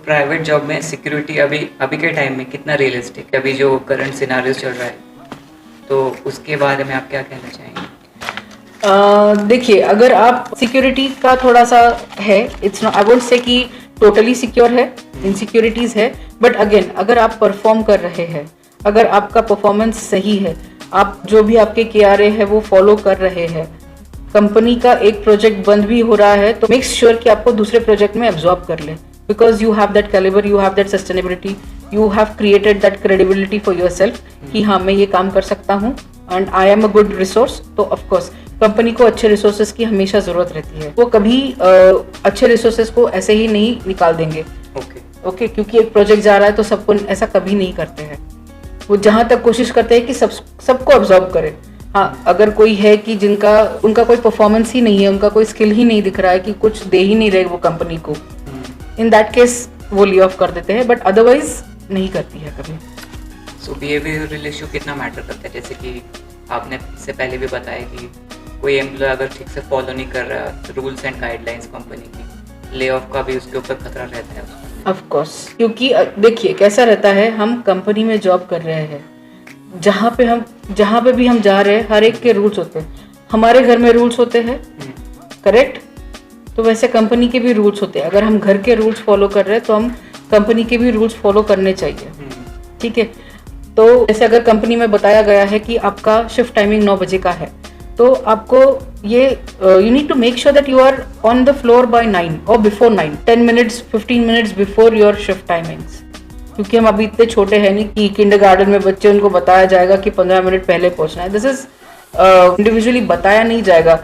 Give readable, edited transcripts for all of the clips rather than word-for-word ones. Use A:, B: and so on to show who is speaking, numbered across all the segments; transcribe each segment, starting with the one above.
A: Private job में security अभी अभी के टाइम में कितना रियलिस्टिक है, अभी जो करंट सिनारियो चल रहा है, तो उसके बारे में आप क्या कहना चाहेंगे?
B: देखिए, अगर आप सिक्योरिटी का थोड़ा सा है, it's not, I won't say कि टोटली सिक्योर है, इनसिक्योरिटीज है, बट अगेन अगर आप परफॉर्म कर रहे हैं, अगर आपका परफॉर्मेंस सही है, आप जो भी आपके KRA है वो फॉलो कर रहे हैं, कंपनी का एक प्रोजेक्ट बंद भी हो रहा है तो मेक श्योर कि आपको दूसरे प्रोजेक्ट में एब्जॉर्ब कर ले, because you have that calibre, you have that sustainability, you have created that credibility for yourself कि हाँ मैं ये काम कर सकता हूँ and I am a good resource. तो ऑफकोर्स कंपनी को अच्छे रिसोर्सेज की हमेशा जरूरत रहती है, वो कभी अच्छे रिसोर्सेज को ऐसे ही नहीं निकाल देंगे। ओके, क्योंकि एक प्रोजेक्ट जा रहा है तो सबको ऐसा कभी नहीं करते हैं, वो जहां तक कोशिश करते हैं कि सबको ऑब्जॉर्व करें। हाँ, अगर कोई है कि उनका कोई परफॉर्मेंस ही नहीं है, उनका कोई स्किल ही नहीं दिख रहा है कि कुछ दे ही नहीं रहे वो कंपनी को, इन दैट केस वो ले ऑफ कर देते हैं, बट अदरवाइज नहीं करती है कभी।
A: सो बिहेवियरल इशू कितना मैटर करता है? जैसे कि आपने इससे पहले भी बताया कि कोई एम्प्लॉय अगर ठीक से फॉलो नहीं कर रहा रूल्स एंड गाइडलाइंस कंपनी की, ले ऑफ का भी उसके ऊपर खतरा रहता है उसको।
B: ऑफ कोर्स, क्योंकि देखिए कैसा रहता है, हम कंपनी में जॉब कर रहे हैं, जहाँ पे भी हम जा रहे हैं हर एक के रूल्स होते हैं। हमारे घर में रूल्स होते हैं, करेक्ट, तो वैसे कंपनी के भी रूल्स होते हैं। अगर हम घर के रूल्स फॉलो कर रहे हैं तो हम कंपनी के भी रूल्स फॉलो करने चाहिए, ठीक है। तो जैसे अगर कंपनी में बताया गया है कि आपका शिफ्ट टाइमिंग 9 बजे का है, तो आपको ये you need to make sure that you are on the floor by 9 और before 9, 10 minutes 15 minutes before your shift timings, क्योंकि हम अभी इतने छोटे हैं नहीं कि किंडरगार्टन में बच्चे उनको बताया जाएगा कि 15 मिनट पहले पहुंचना है। दिस इज इंडिविजुअली बताया नहीं जाएगा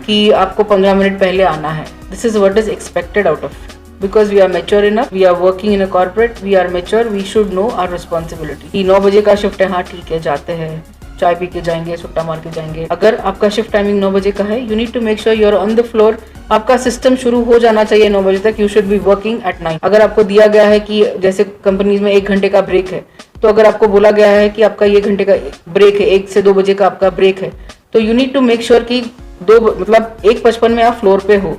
B: कि आपको 15 मिनट पहले आना है। This is what is expected out of, because we are mature enough, we are working in a corporate, we are mature, we should know our responsibility. 9 बजे का शिफ्ट है, हाँ ठीक है, जाते हैं, चाय पी के जाएंगे, सुट्टा मार के जाएंगे। अगर आपका शिफ्ट टाइमिंग 9 बजे का है, you need to make sure you are on the floor, आपका सिस्टम शुरू हो जाना चाहिए 9 बजे तक, you should be working at 9। अगर आपको दिया गया है कि जैसे कंपनीज में 1 घंटे का ब्रेक है, तो अगर आपको बोला गया है कि आपका ये घंटे का ब्रेक है, 1 से 2 बजे का आपका ब्रेक है, तो you need to make sure कि 1:55 में आप फ्लोर पे हो।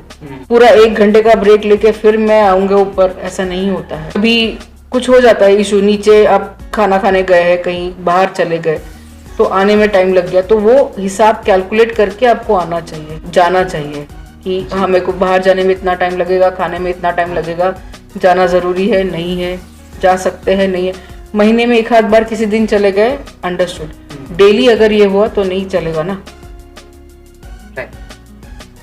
B: पूरा 1 घंटे का ब्रेक लेके फिर मैं आऊंगा ऊपर, ऐसा नहीं होता है। अभी कुछ हो जाता है इशू, नीचे आप खाना खाने गए हैं, कहीं बाहर चले गए, तो आने में टाइम लग गया, तो वो हिसाब कैलकुलेट करके आपको आना चाहिए, जाना चाहिए कि हाँ मेरे को बाहर जाने में इतना टाइम लगेगा, खाने में इतना टाइम लगेगा, जाना ज़रूरी है नहीं है, जा सकते हैं नहीं है। महीने में 1 आध बार किसी दिन चले गए, अंडरस्टूड। डेली अगर ये हुआ तो नहीं चलेगा ना।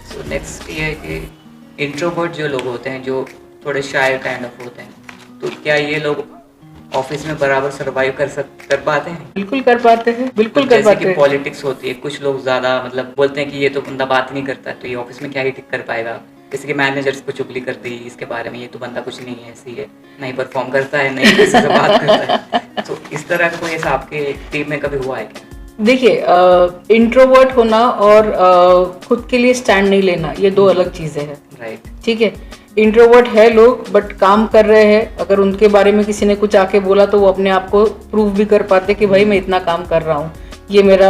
A: सो नेक्स्ट ये है कि इंट्रोवर्ट जो लोग होते हैं, जो थोड़े शाय काइंड ऑफ होते हैं, तो क्या ये लोग ऑफिस में बराबर सरवाइव कर पाते हैं?
B: बिल्कुल कर पाते हैं, बिल्कुल कर पाते हैं।
A: जैसे कि पॉलिटिक्स होती है, कुछ लोग ज्यादा मतलब बोलते हैं कि ये तो बंदा बात नहीं करता, तो ये ऑफिस में क्या ही ठीक कर पाएगा। जैसे कि मैनेजर्स को चुगली कर दी इसके बारे में, ये तो बंदा कुछ नहीं है, ऐसी है, नहीं परफॉर्म करता है, नहीं किसी से बात करता है। तो इस तरह का कोई ऐसा आपके टीम में कभी हुआ है क्या?
B: देखिए, इंट्रोवर्ट होना और खुद के लिए स्टैंड नहीं लेना, ये 2 अलग चीजें हैं,
A: राइट?
B: ठीक है। इंट्रोवर्ट है लोग बट काम कर रहे हैं, अगर उनके बारे में किसी ने कुछ आके बोला तो वो अपने आप को प्रूव भी कर पाते कि भाई मैं इतना काम कर रहा हूँ, ये मेरा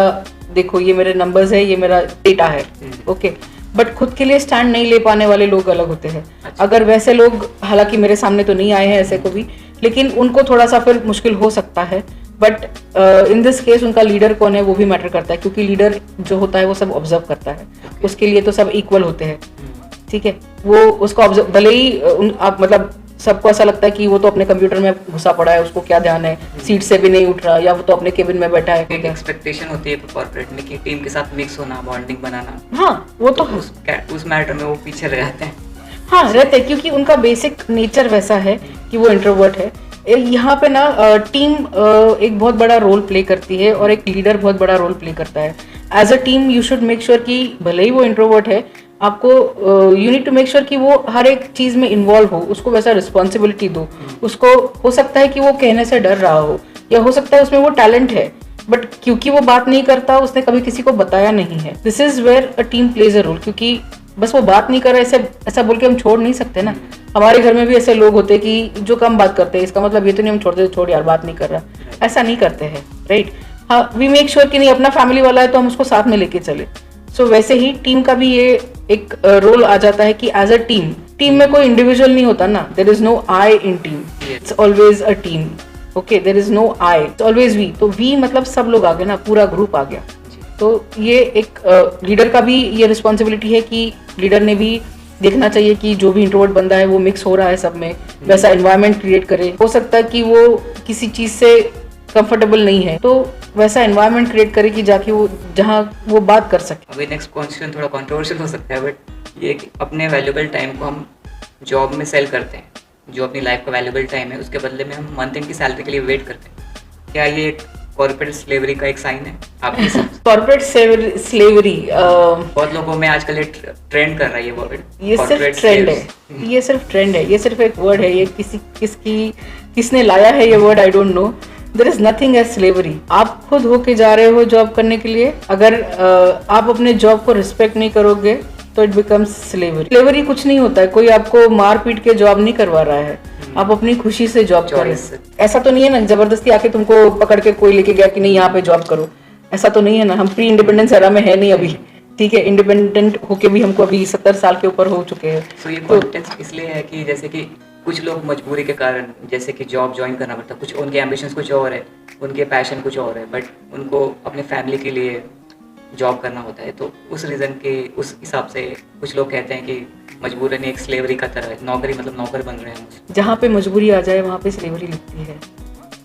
B: देखो, ये मेरे नंबर्स है, ये मेरा डेटा है, ओके। बट खुद के लिए स्टैंड नहीं ले पाने वाले लोग अलग होते हैं। अगर वैसे लोग, हालांकि मेरे सामने तो नहीं आए हैं ऐसे को भी, लेकिन उनको थोड़ा सा फिर मुश्किल हो सकता है। बट इन दिस केस उनका लीडर कौन है वो भी मैटर करता है, क्योंकि लीडर जो होता है वो सब ऑब्जर्व करता है, उसके लिए तो सब इक्वल होते हैं, ठीक है। वो उसको ऑब्जर्व, भले ही आप मतलब सबको ऐसा लगता है कि वो तो अपने कंप्यूटर में घुसा पड़ा है, उसको क्या ध्यान है, सीट से भी नहीं उठ रहा, या वो तो अपने केबिन में बैठा है।
A: एक एक्सपेक्टेशन होती है कॉर्पोरेट में कि टीम के साथ मिक्स होना, बॉन्डिंग बनाना।
B: हाँ, वो तो
A: उस मैटर में वो पीछे रह जाते हैं।
B: हाँ, रहते हैं, क्योंकि उनका बेसिक नेचर वैसा है कि वो इंट्रोवर्ट है। यहाँ पे ना टीम एक बहुत बड़ा रोल प्ले करती है और एक लीडर बहुत बड़ा रोल प्ले करता है। As a team you should make sure कि भले ही वो इंट्रोवर्ट है, आपको you need to make sure कि वो हर एक चीज में इन्वॉल्व हो, उसको वैसा रिस्पॉन्सिबिलिटी दो। उसको हो सकता है कि वो कहने से डर रहा हो, या हो सकता है उसमें वो टैलेंट है, बट क्योंकि वो बात नहीं करता, उसने कभी किसी को बताया नहीं है। This is where a team plays a role, क्योंकि बस वो बात नहीं कर रहा है ऐसा बोल के हम छोड़ नहीं सकते ना। हमारे घर में भी ऐसे लोग होते हैं कि जो कम बात करते हैं, इसका मतलब ये तो नहीं हम छोड़ देते, छोड़ यार बात नहीं कर रहा, ऐसा नहीं करते हैं, राइट। हाँ, वी मेक श्योर कि नहीं, अपना फैमिली वाला है तो हम उसको साथ में लेके चले। सो वैसे ही टीम का भी ये एक रोल आ जाता है कि एज अ टीम टीम में कोई इंडिविजुअल नहीं होता ना, there is no I in team, it's always a team. Okay, there is no I, it's always we. तो वी मतलब सब लोग आ गए ना, पूरा ग्रुप आ गया। तो ये एक लीडर का भी ये रिस्पॉन्सिबिलिटी है कि लीडर ने भी देखना चाहिए कि जो भी इंट्रोवर्ट बंदा है वो मिक्स हो रहा है सब में, वैसा एनवायरनमेंट क्रिएट करे। हो सकता है कि वो किसी चीज से कंफर्टेबल नहीं है, तो वैसा एनवायरनमेंट क्रिएट करे कि जाके वो जहाँ वो बात कर सके।
A: अभी नेक्स्ट क्वेश्चन थोड़ा कंट्रोवर्शियल हो सकता है, बट ये कि अपने वैल्यूबल टाइम को हम जॉब में सेल करते हैं, जो अपनी लाइफ का वैल्यूबल टाइम है उसके बदले में हम मंथ एंड की सैलरी के लिए वेट करते हैं। क्या ये एक कॉर्पोरेट स्लेवरी का एक साइन है आपके हिसाब से?
B: कॉर्पोरेट स्लेवरी
A: बहुत लोगों में आजकल ये ट्रेंड कर रहा है ये वर्ड।
B: ये सिर्फ ट्रेंड है, ये सिर्फ ट्रेंड है, ये सिर्फ एक वर्ड है। ये किसने लाया है ये word, I don't know. There is nothing as slavery. आप खुद होके जा रहे हो जॉब करने के लिए, अगर आप अपने जॉब को रिस्पेक्ट नहीं करोगे तो इट बिकम्स स्लेवरी। स्लेवरी कुछ नहीं होता है, कोई आपको मार पीट के जॉब नहीं करवा रहा है, आप अपनी खुशी से जॉब करें। ऐसा तो नहीं है ना जबरदस्ती आके तुमको पकड़ के कोई लेके गया कि नहीं यहाँ पे जॉब करो, ऐसा तो नहीं है ना। हम प्री इंडिपेंडेंस एरा में है नहीं अभी, ठीक है। इंडिपेंडेंट होके भी हमको अभी 70 साल के ऊपर हो चुके हैं।
A: तो ये कॉन्टेक्स्ट इसलिए है कि जैसे कि कुछ लोग मजबूरी के कारण जैसे कि जॉब ज्वाइन करना पड़ता है, कुछ उनके एम्बिशंस कुछ और है, उनके पैशन कुछ और है, बट उनको अपने फैमिली के लिए जॉब करना होता है। तो उस रीज़न के उस हिसाब से कुछ लोग कहते हैं कि मजबूरन एक स्लेवरी का तरह है, नौकरी मतलब नौकर बन रहे हैं।
B: जहाँ पे मजबूरी आ जाए वहाँ पे स्लेवरी लिखती है।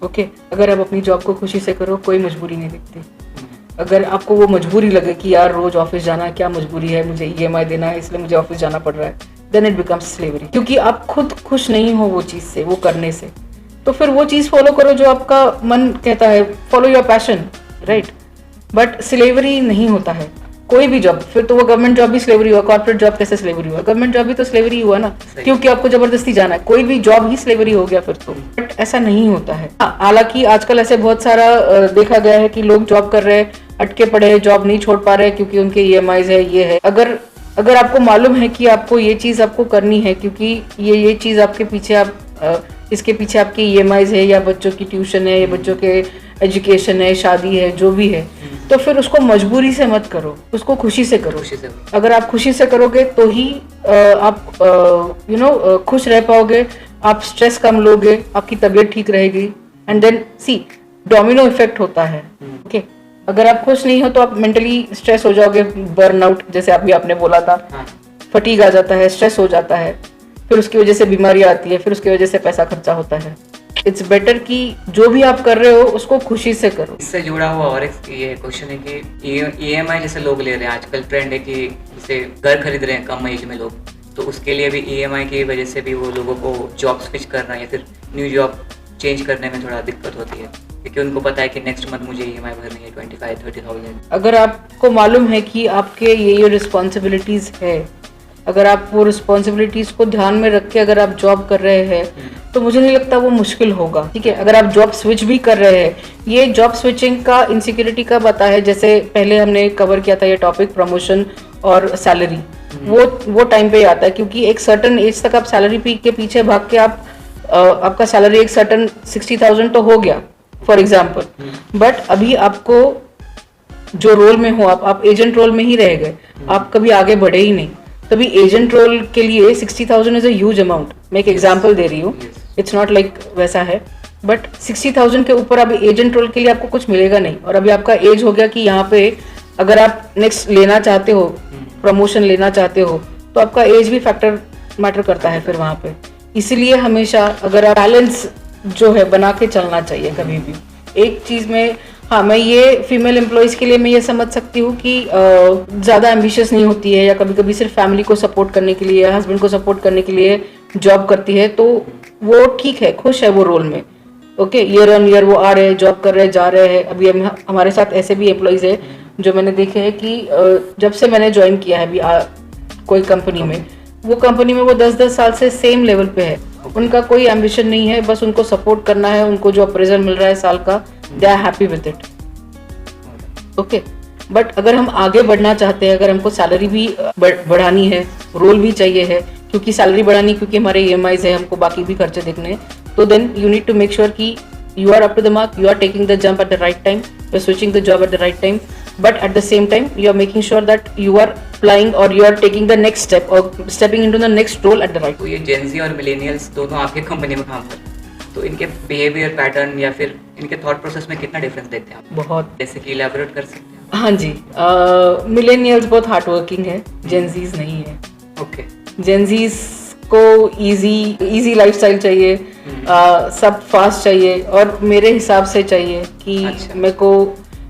B: ओके, अगर आप अपनी जॉब को खुशी से करो कोई मजबूरी नहीं दिखती। अगर आपको वो मजबूरी लगे कि यार रोज ऑफिस जाना क्या मजबूरी है, मुझे EMI देना है इसलिए मुझे ऑफिस जाना पड़ रहा है, देन इट बिकम्स स्लेवरी। क्योंकि आप खुद खुश नहीं हो वो चीज़ से, वो करने से, तो फिर वो चीज़ फॉलो करो जो आपका मन कहता है, follow your passion, right. But slavery नहीं होता है कोई भी जॉब। फिर तो वो गवर्नमेंट जॉब भी स्लेवरी हुआ, कॉर्पोरेट जॉब कैसे स्लेवरी हुआ? गवर्नमेंट जॉब भी तो स्लेवरी हुआ ना, क्योंकि आपको जबरदस्ती जाना है। कोई भी जॉब ही स्लेवरी हो गया फिर तो। बट ऐसा नहीं होता है। हालांकि आजकल ऐसे बहुत सारा देखा गया है कि लोग जॉब कर रहे हैं, अटके पड़े हैं, जॉब नहीं छोड़ पा रहे हैं क्योंकि उनके EMIs है, ये है। अगर आपको मालूम है कि आपको ये चीज़ आपको करनी है क्योंकि ये चीज़ आपके पीछे आप इसके पीछे आपकी EMIs है, या बच्चों की ट्यूशन है, या बच्चों के एजुकेशन है, शादी है, जो भी है, तो फिर उसको मजबूरी से मत करो, उसको खुशी से करो। अगर आप खुशी से करोगे तो ही आप खुश रह पाओगे, आप स्ट्रेस कम लोगे, आपकी तबीयत ठीक रहेगी। And then see domino effect होता है। ओके, अगर आप खुश नहीं हो तो आप मेंटली स्ट्रेस हो जाओगे, बर्नआउट जैसे अभी आपने बोला था, फटीग आ जाता है, स्ट्रेस हो जाता है, फिर उसकी वजह से बीमारी आती है, फिर उसकी वजह से पैसा खर्चा होता है। इट्स बेटर कि जो भी आप कर रहे हो उसको खुशी से करो।
A: इससे जुड़ा हुआ और एक ये क्वेश्चन है कि EMI जैसे लोग ले रहे हैं, आजकल ट्रेंड है कि जैसे घर खरीद रहे हैं कम एज में लोग, तो उसके लिए भी EMI की वजह से भी वो लोगों को जॉब स्विच करना या फिर न्यू जॉब चेंज करने में थोड़ा दिक्कत होती है, क्योंकि उनको पता है कि नेक्स्ट मंथ मुझे EMI भरनी है 25-30,000।
B: अगर आपको मालूम है कि आपके ये रिस्पॉन्सिबिलिटीज है, अगर आप वो रिस्पॉन्सिबिलिटीज को ध्यान में रख के अगर आप जॉब कर रहे हैं, तो मुझे नहीं लगता वो मुश्किल होगा। ठीक है, अगर आप जॉब स्विच भी कर रहे हैं, ये जॉब स्विचिंग का इनसिक्योरिटी कब आता है? जैसे पहले हमने कवर किया था ये टॉपिक, प्रमोशन और सैलरी, वो टाइम पे आता है, क्योंकि एक सर्टन एज तक आप सैलरी के पीछे भाग के आपका सैलरी एक सर्टन 60,000 तो हो गया फॉर एग्जाम्पल, बट अभी आपको जो रोल में हो आप एजेंट रोल में ही रह गए, आप कभी आगे बढ़े ही नहीं। तभी एजेंट रोल के लिए 60,000 इज अ ह्यूज अमाउंट। मैं एक एग्जांपल दे रही हूँ, इट्स नॉट लाइक वैसा है, बट 60,000 के ऊपर अभी एजेंट रोल के लिए आपको कुछ मिलेगा नहीं। और अभी आपका एज हो गया कि यहाँ पे अगर आप नेक्स्ट लेना चाहते हो, प्रमोशन लेना चाहते हो, तो आपका एज भी फैक्टर मैटर करता है फिर वहाँ पे। इसलिए हमेशा अगर आप बैलेंस जो है बना के चलना चाहिए कभी भी एक चीज में। हाँ, मैं ये फीमेल एम्प्लॉयज़ के लिए मैं ये समझ सकती हूँ कि ज़्यादा एम्बिशियस नहीं होती है, या कभी कभी सिर्फ फैमिली को सपोर्ट करने के लिए या हस्बैंड को सपोर्ट करने के लिए जॉब करती है, तो वो ठीक है, खुश है वो रोल में। ओके, ईयर ऑन ईयर वो आ रहे हैं, जॉब कर रहे हैं, जा रहे हैं। अभी हमारे साथ ऐसे भी एम्प्लॉयज़ है जो मैंने देखे हैं कि जब से मैंने ज्वाइन किया है अभी कोई कंपनी में, वो कंपनी में वो 10-10 साल से सेम लेवल पे है। उनका कोई एम्बिशन नहीं है, बस उनको सपोर्ट करना है। उनको जो अप्रेजल मिल रहा है साल का, they are happy with it. Okay, but अगर हम आगे बढ़ना चाहते हैं, अगर हमको सैलरी भी बढ़ानी है, रोल भी चाहिए है, क्योंकि सैलरी बढ़ानी, क्योंकि हमारे EMIs है, हमको बाकी भी खर्चे देखने हैं, तो then you need to make sure कि you are up to the mark, you are taking the jump at the right time, you are switching the job at the right time, but at the same time you are making sure that you are applying or you are taking the next step or stepping into the next role at the right
A: तो ये Gen Z और millennials दोनों आपके company में काम करते हैं, तो इनके बिहेवियर पैटर्न या फिर इनके थॉट प्रोसेस में कितना डिफरेंस देखते हैं आप?
B: बहुत।
A: जैसे कि इलैबोरेट कर सकते हैं?
B: हाँ जी, मिलेनियल्स बहुत हार्ड वर्किंग है, जेंजीज नहीं है।
A: ओके।
B: जेंजीज को इजी लाइफस्टाइल चाहिए, सब फास्ट चाहिए और मेरे हिसाब से चाहिए कि
A: अच्छा।
B: मेरे को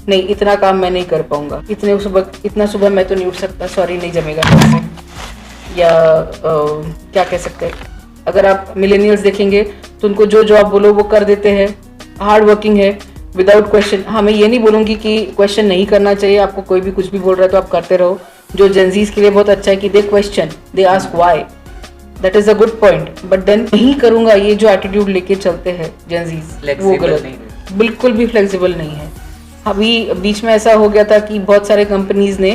B: नहीं, इतना काम मैं नहीं कर पाऊंगा, इतना सुबह मैं तो नहीं उठ सकता, सॉरी नहीं जमेगा मुझसे। या क्या कह सकते हैं, अगर आप मिलेनियल्स देखेंगे तो उनको जो जॉब बोलो वो कर देते हैं, हार्ड वर्किंग है विदाउट क्वेश्चन। हाँ, मैं ये नहीं बोलूँगी कि क्वेश्चन नहीं करना चाहिए, आपको कोई भी कुछ भी बोल रहा है तो आप करते रहो। जो जेंजीज के लिए बहुत अच्छा है कि they question, they ask why, that is a good point. But then नहीं करूँगा, ये जो एटीट्यूड लेके चलते हैं जेंजीज, वो गलत, बिल्कुल भी फ्लेक्सिबल नहीं है। अभी बीच में ऐसा हो गया था कि बहुत सारे कंपनीज ने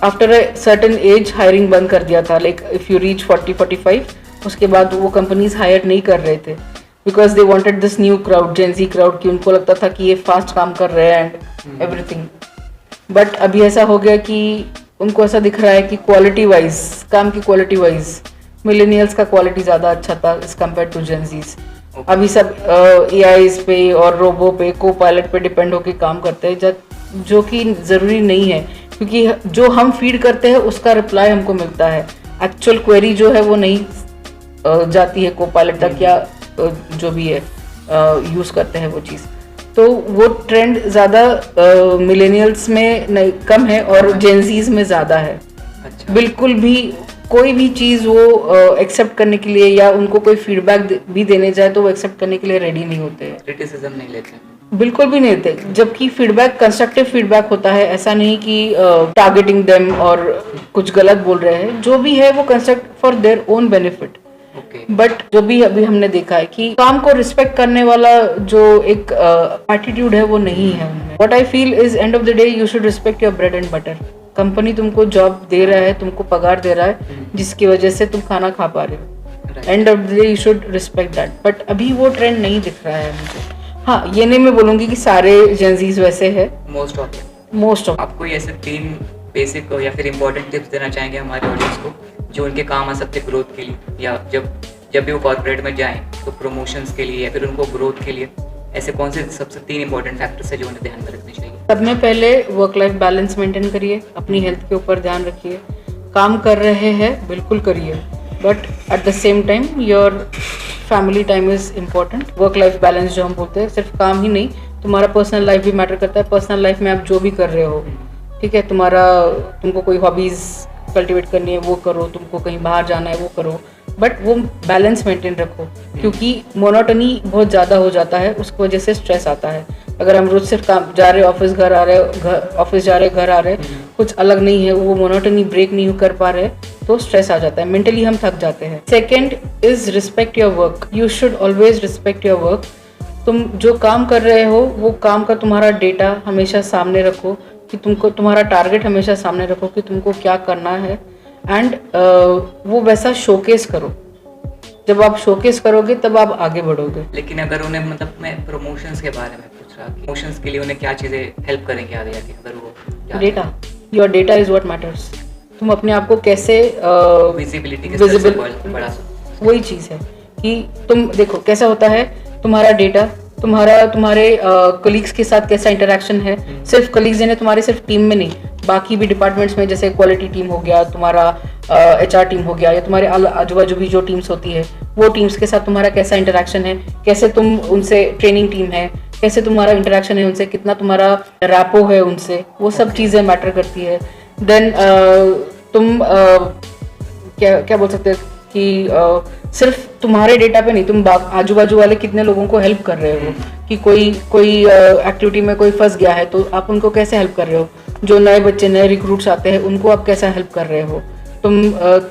B: after a certain age hiring बंद कर दिया था, लाइक इफ यू रीच 40-45, उसके बाद वो कंपनीज हायर नहीं कर रहे थे because they wanted this new crowd, Gen Z crowd, कि उनको लगता था कि ये फास्ट काम कर रहे हैं एंड एवरीथिंग। बट अभी ऐसा हो गया कि उनको ऐसा दिख रहा है कि क्वालिटी वाइज, काम की क्वालिटी वाइज मिलेनियल्स का क्वालिटी ज़्यादा अच्छा था एज कम्पेयर टू जेंजीज। अभी सब एआईज पे और रोबो पे, को पायलट पे डिपेंड होके काम करते हैं, जो कि ज़रूरी नहीं है, क्योंकि जो हम फीड करते हैं उसका रिप्लाई हमको मिलता है। एक्चुअल क्वेरी जो है वो नहीं जाती है को पायलट तक, या जो भी है यूज़ करते हैं वो चीज़। तो वो ट्रेंड ज़्यादा मिलेनियल्स में कम है और जेंजीज में ज़्यादा है।
A: अच्छा।
B: बिल्कुल भी कोई भी चीज़ वो एक्सेप्ट करने के लिए या उनको कोई फीडबैक भी देने जाए तो वो एक्सेप्ट करने के लिए रेडी नहीं होते हैं,
A: क्रिटिसिज्म नहीं लेते,
B: बिल्कुल भी नहीं देते। जबकि फीडबैक कंस्ट्रक्टिव फीडबैक होता है, ऐसा नहीं कि टारगेटिंग देम और कुछ गलत बोल रहे हैं, जो भी है वो construct for their own benefit. But जो भी अभी हमने देखा है कि काम को रिस्पेक्ट करने वाला जो एक एटीट्यूड है वो नहीं है उनमें। What I feel is and of the day you should respect your bread and butter. Company तुमको जॉब दे रहा है, तुमको पगार दे रहा है, जिसकी वजह से तुम खाना खा पा रहे हो। And of the day you should respect that. But अभी वो ट्रेंड नहीं दिख रहा है मुझे। हाँ, ये नहीं मैं बोलूँगी कि सारे जेंजीज वैसे है, मोस्ट ऑफ।
A: आप कोई ऐसे 3 बेसिक या फिर इम्पोर्टेंट टिप्स देना चाहेंगे हमारे ऑडियंस को जो उनके काम आ सकते ग्रोथ के लिए, या जब भी वो कॉर्पोरेट में जाएं तो प्रमोशंस के लिए या फिर उनको ग्रोथ के लिए ऐसे कौन से सबसे 3 इंपॉर्टेंट फैक्टर्स है जो उन्हें ध्यान में रखने चाहिए?
B: सब में पहले वर्क लाइफ बैलेंस मेंटेन करिए, अपनी हेल्थ के ऊपर ध्यान रखिए। काम कर रहे हैं बिल्कुल करिए, but at the same time your family time is important. Work life balance जो हम बोलते हैं, सिर्फ काम ही नहीं, तुम्हारा पर्सनल लाइफ भी मैटर करता है। पर्सनल लाइफ में आप जो भी कर रहे हो, ठीक है, तुमको कोई हॉबीज़ कल्टिवेट करनी है वो करो, तुमको कहीं बाहर जाना है वो करो, बट वो बैलेंस मेंटेन रखो, क्योंकि मोनोटनी बहुत ज़्यादा हो जाता है, उसकी वजह से स्ट्रेस आता है। अगर हम रोज सिर्फ काम जा रहे, ऑफिस घर आ रहे, ऑफिस जा रहे, घर आ रहे, कुछ अलग नहीं है, वो मोनोटनी ब्रेक नहीं कर पा रहे, तो स्ट्रेस आ जाता है, मेंटली हम थक जाते हैं। Second is respect your work. You should always respect your work. तुम जो काम कर रहे हो वो काम का तुम्हारा डेटा हमेशा सामने रखो, कि तुमको तुम्हारा टारगेट हमेशा सामने रखो कि तुमको क्या करना है, एंड वो वैसा शोकेस करो। जब आप शोकेस करोगे तब आप आगे बढ़ोगे।
A: लेकिन अगर उन्हें, मतलब मैं प्रमोशंस के बारे में पूछ रहा, प्रमोशंस के लिए उन्हें क्या चीज़ें हेल्प करेंगे आगे जाके? अगर वो
B: data, your data is what matters. तुम अपने आप को कैसे
A: विजिबिलिटी बढ़ा सकते,
B: वही चीज़ है कि तुम देखो कैसा होता है तुम्हारा डेटा, तुम्हारे कलीग्स के साथ कैसा इंटरेक्शन है। सिर्फ कलीग्स ने, तुम्हारे सिर्फ टीम में नहीं, बाकी भी डिपार्टमेंट्स में, जैसे क्वालिटी टीम हो गया, तुम्हारा HR टीम हो गया, या तुम्हारे आजू बाजू भी जो टीम्स होती है, वो टीम्स के साथ तुम्हारा कैसा इंटरेक्शन है, कैसे तुम उनसे, ट्रेनिंग टीम है, कैसे तुम्हारा इंटरेक्शन है उनसे, कितना तुम्हारा रैपो है उनसे, वो सब चीज़ें मैटर करती है। देन तुम क्या बोल सकते हैं कि सिर्फ तुम्हारे डेटा पे नहीं, तुम आजू बाजू वाले कितने लोगों को हेल्प कर रहे हो, कि कोई एक्टिविटी में कोई फंस गया है तो आप उनको कैसे हेल्प कर रहे हो, जो नए बच्चे, नए रिक्रूट्स आते हैं उनको आप कैसा हेल्प कर रहे हो, तुम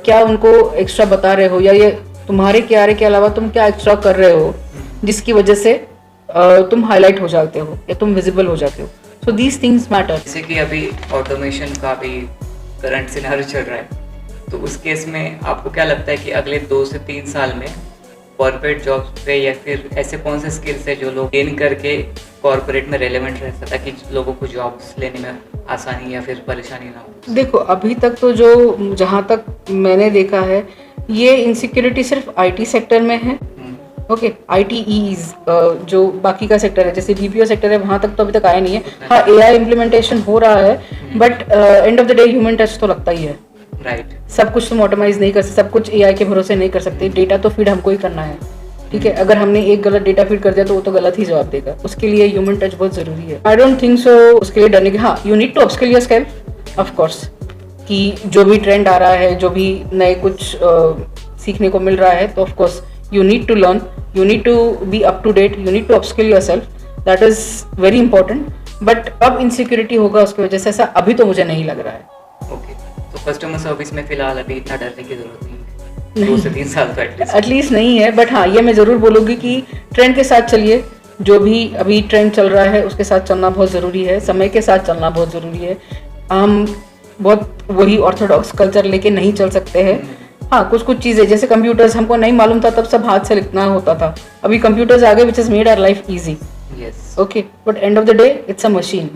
B: क्या उनको एक्स्ट्रा बता रहे हो, या ये तुम्हारे क्यारे के अलावा तुम क्या एक्स्ट्रा कर रहे हो जिसकी वजह से तुम हाईलाइट हो जाते हो या तुम विजिबल हो जाते हो। So these things matter.
A: जैसे कि अभी ऑटोमेशन का भी करंट सिनेरियो चल रहा है, तो उस केस में आपको क्या लगता है कि अगले 2 से 3 साल में कॉर्पोरेट जॉब्स पे या फिर ऐसे कौन से स्किल्स है जो लोग गेन करके कॉर्पोरेट में रेलेवेंट रह सकता ताकि लोगों को जॉब्स लेने में आसानी या फिर परेशानी ना हो?
B: देखो अभी तक तो जो जहाँ तक मैंने देखा है ये इनसिक्योरिटी सिर्फ आईटी सेक्टर में है। ओके, आईटीईज जो बाकी का सेक्टर है जैसे बीपीओ सेक्टर है वहाँ तक तो अभी तक आया नहीं है। हाँ, एआई इम्प्लीमेंटेशन हो रहा है but end of the day human touch तो लगता ही है।
A: राइट।
B: सब कुछ तुम ऑटोमाइज नहीं कर सकते, सब कुछ एआई के भरोसे नहीं कर सकते। डेटा तो फीड हमको ही करना है, ठीक है। अगर हमने एक गलत डेटा फीड कर दिया तो वो तो गलत ही जवाब देगा। उसके लिए ह्यूमन टच बहुत जरूरी है। आई डोंट थिंक सो उसके लिए डरने की, हाँ you need to upskill yourself of course, कि जो भी ट्रेंड आ रहा है, जो भी नए कुछ सीखने को मिल रहा है तो of course you need to learn, you need to be up to date, you need to upskill yourself, that is very important। but अब insecurity होगा उसकी वजह से, ऐसा अभी तो मुझे नहीं लग रहा है।
A: ओके, तो कस्टमर सर्विस में फिलहाल अभी इतना डरने की जरूरत नहीं है, 2 से 3 साल तो
B: एटलीस्ट नहीं है। बट हाँ ये मैं ज़रूर बोलूँगी कि ट्रेंड के साथ चलिए, जो भी अभी ट्रेंड चल रहा है उसके साथ चलना बहुत ज़रूरी है, समय के साथ चलना बहुत ज़रूरी है। हम बहुत वही ऑर्थोडॉक्स कल्चर लेके नहीं चल सकते हैं। हाँ, कुछ कुछ चीज़ें जैसे कंप्यूटर्स हमको नहीं मालूम था तब सब हाथ से लिखना होता था, अभी कंप्यूटर्स आ गए which is made our life easy.
A: Yes.
B: Okay, but end of the day it's a machine.